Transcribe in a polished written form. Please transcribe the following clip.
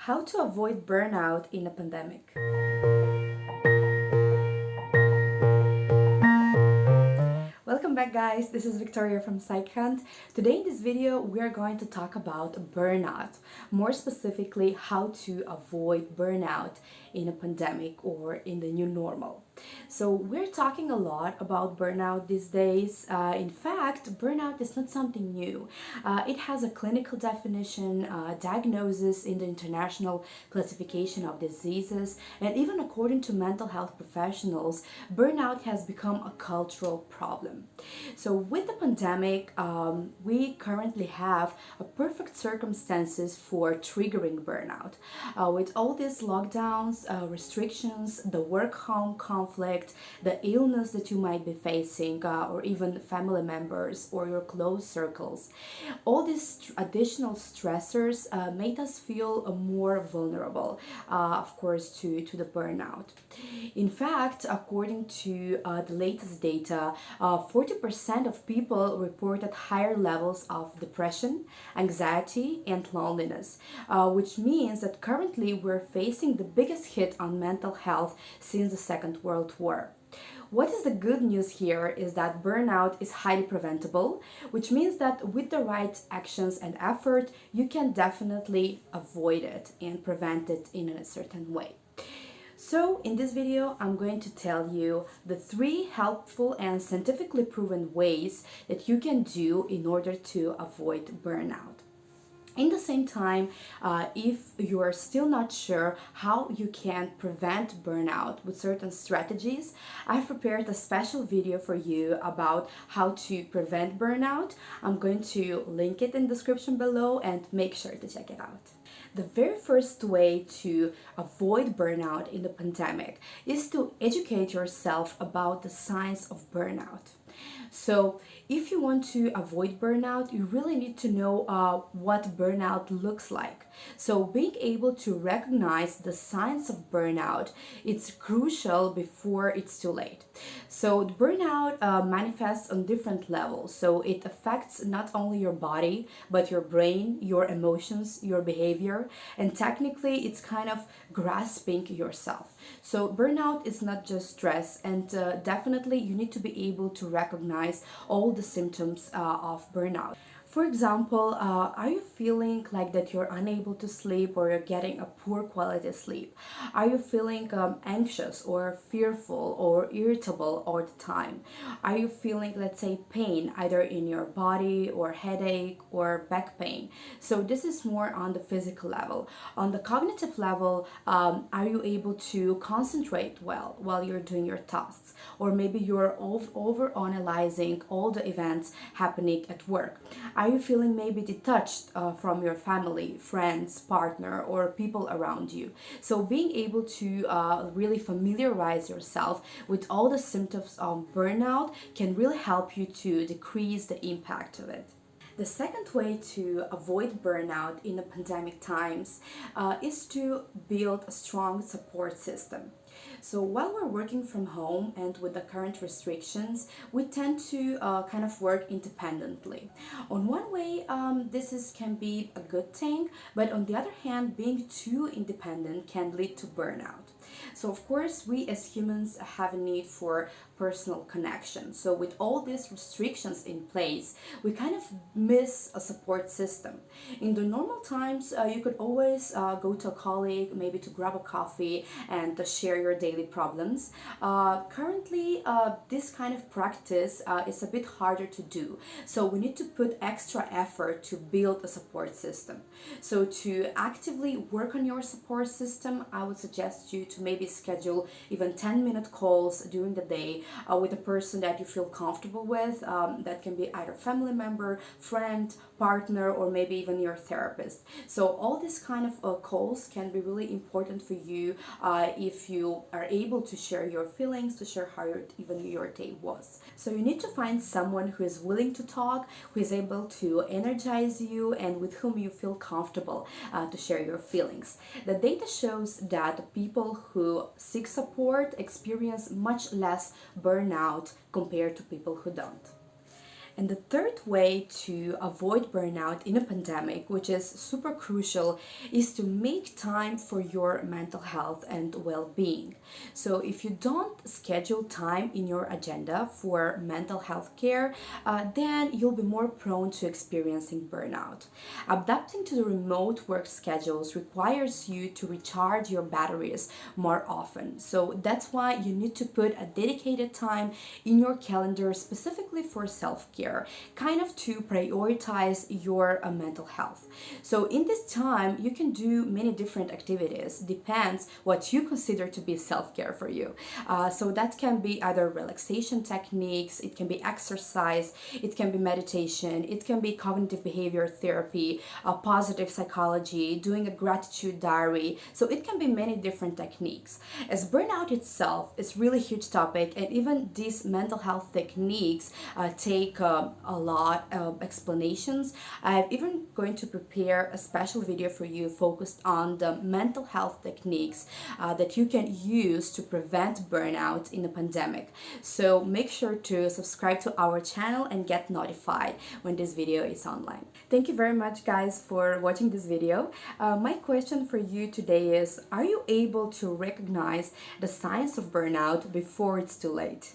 How to avoid burnout in a pandemic. Welcome back, guys. This is Victoria from PsychHunt. Today in this video we are going to talk about burnout, more specifically how to avoid burnout in a pandemic or in the new normal. So we're talking a lot about burnout these days. In fact, burnout is not something new. It has a clinical definition, diagnosis in the International Classification of Diseases, and even according to mental health professionals, burnout has become a cultural problem. So with the pandemic, we currently have a perfect circumstances for triggering burnout. With all these lockdowns, restrictions, the work-home conflict, the illness that you might be facing, or even family members or your close circles, all these additional stressors made us feel more vulnerable, of course, to the burnout. In fact, according to the latest data, 40% of people reported higher levels of depression, anxiety, and loneliness, which means that currently we're facing the biggest hit on mental health since the Second World War. What is the good news here is that burnout is highly preventable, which means that with the right actions and effort, you can definitely avoid it and prevent it in a certain way. So in this video, I'm going to tell you the 3 helpful and scientifically proven ways that you can do in order to avoid burnout. In the same time, if you are still not sure how you can prevent burnout with certain strategies, I've prepared a special video for you about how to prevent burnout. I'm going to link it in the description below and make sure to check it out. The very first way to avoid burnout in the pandemic is to educate yourself about the signs of burnout. So if you want to avoid burnout, you really need to know what burnout looks like. So being able to recognize the signs of burnout, it's crucial before it's too late. So the burnout manifests on different levels. So it affects not only your body, but your brain, your emotions, your behavior, and technically it's kind of grasping yourself. So burnout is not just stress, and definitely you need to be able to recognize all the symptoms of burnout. For example, are you feeling like that you're unable to sleep or you're getting a poor quality sleep? Are you feeling anxious or fearful or irritable all the time? Are you feeling, let's say, pain either in your body or headache or back pain? So this is more on the physical level. On the cognitive level, are you able to concentrate well while you're doing your tasks? Or maybe you're over-analyzing all the events happening at work. Are you feeling maybe detached from your family, friends, partner, or people around you? So being able to really familiarize yourself with all the symptoms of burnout can really help you to decrease the impact of it. The second way to avoid burnout in the pandemic times is to build a strong support system. So while we're working from home and with the current restrictions, we tend to kind of work independently. On one way, can be a good thing, but on the other hand, being too independent can lead to burnout. So of course, we as humans have a need for personal connection. So with all these restrictions in place, we kind of miss a support system. In the normal times, you could always go to a colleague, maybe to grab a coffee and share your daily problems. Currently, this kind of practice is a bit harder to do. So we need to put extra effort to build a support system. So to actively work on your support system, I would suggest you to maybe schedule even 10-minute calls during the day with a person that you feel comfortable with. That can be either family member, friend, partner, or maybe even your therapist. So all these kind of calls can be really important for you if you are able to share your feelings, to share how even your day was. So you need to find someone who is willing to talk, who is able to energize you, and with whom you feel comfortable to share your feelings. The data shows that people who seek support experience much less burnout compared to people who don't. And the third way to avoid burnout in a pandemic, which is super crucial, is to make time for your mental health and well-being. So if you don't schedule time in your agenda for mental health care, then you'll be more prone to experiencing burnout. Adapting to the remote work schedules requires you to recharge your batteries more often. So that's why you need to put a dedicated time in your calendar specifically for self-care, kind of to prioritize your mental health. So in this time, you can do many different activities. Depends what you consider to be self-care for you. So that can be either relaxation techniques, it can be exercise, it can be meditation, it can be cognitive behavior therapy, positive psychology, doing a gratitude diary. So it can be many different techniques. As burnout itself is really huge topic, and even these mental health techniques take a lot of explanations. I'm even going to prepare a special video for you focused on the mental health techniques that you can use to prevent burnout in a pandemic. So make sure to subscribe to our channel and get notified when this video is online. Thank you very much, guys, for watching this video. My question for you today is, are you able to recognize the signs of burnout before it's too late?